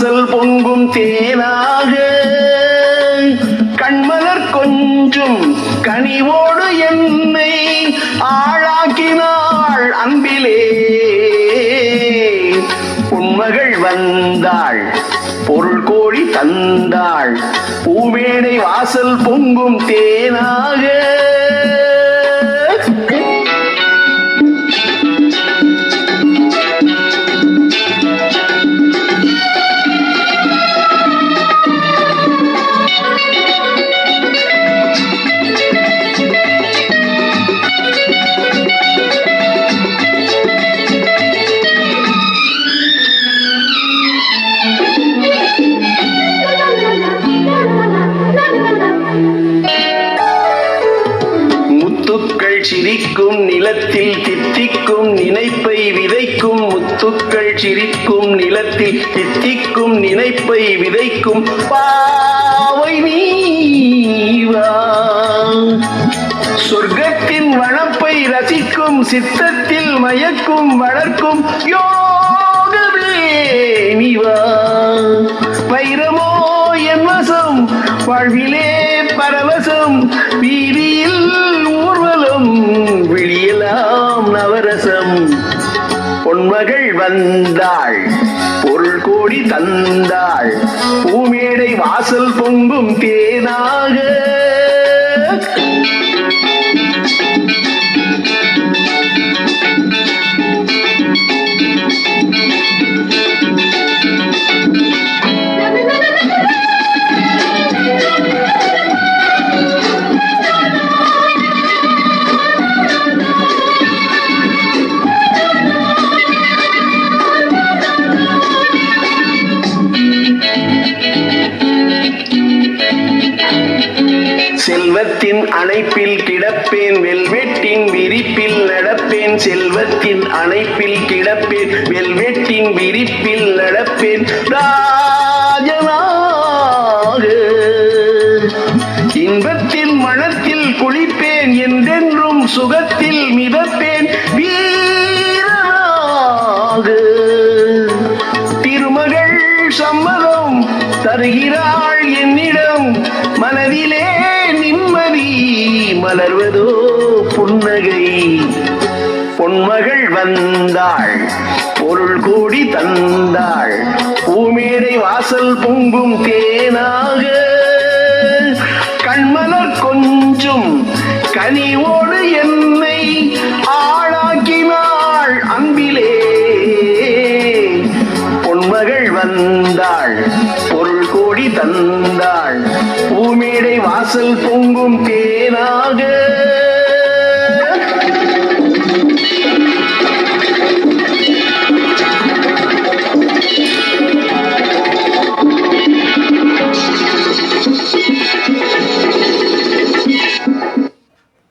வாசல் பொங்கும் தேனாக கண்மலர் கொஞ்சும் கனிவோடு என்னை ஆளாக்கினாள் அன்பிலே. உன்மகள் வந்தாள் பொருள் கோடி தந்தாள் பூமேடை வாசல் பொங்கும் தேனாக. முத்துக்கள் சிரிக்கும் நிலத்தில் தித்திக்கும் நினைப்பை விதைக்கும். முத்துக்கள் சிரிக்கும் நிலத்தில் தித்திக்கும் நினைப்பை விதைக்கும் பாவை நீவா. சொர்க்கத்தின் வனப்பை ரசிக்கும் சித்தத்தில் மயக்கும் வளர்க்கும் யோகமே நீவா. வைரமோ என் வசம் வாழ்விலே பரவசம் வீதியில் ஊர்வலம் விழியலாம் நவரசம். பொன்மகள் வந்தாள் பொருள் கோடி தந்தாள் பூமேடை வாசல் பொங்கும் தேனாக. செல்வத்தின் அணைப்பில் கிடப்பேன் வெல்வெட்டின் விரிப்பில் நடப்பேன். செல்வத்தின் அணைப்பில் கிடப்பேன் வெல்வெட்டின் விரிப்பில் நடப்பேன் ராஜனாக. இன்பத்தின் மனத்தில் குளிப்பேன் என்றென்றும் சுகத்தில் மிதப்பேன் வீரனாக. திருமகள் சம்மதம் தருகிறாள் என்னிடம் மனதிலே நிம்மதி மலர்வதோ புன்னகை. பொன்மகள் வந்தாள் பொருள் கூடி தந்தாள் பூமேடை வாசல் பொங்கும் தேனாக. கண்மலர் கொஞ்சும் கனிவோடு என்னை ஆளாக்கினாள் அன்பிலே. பொன்மகள் வந்தாள் பொருள் கோடி தந்தாள் பூமேடை வாசல் பொங்கும் தேனாக.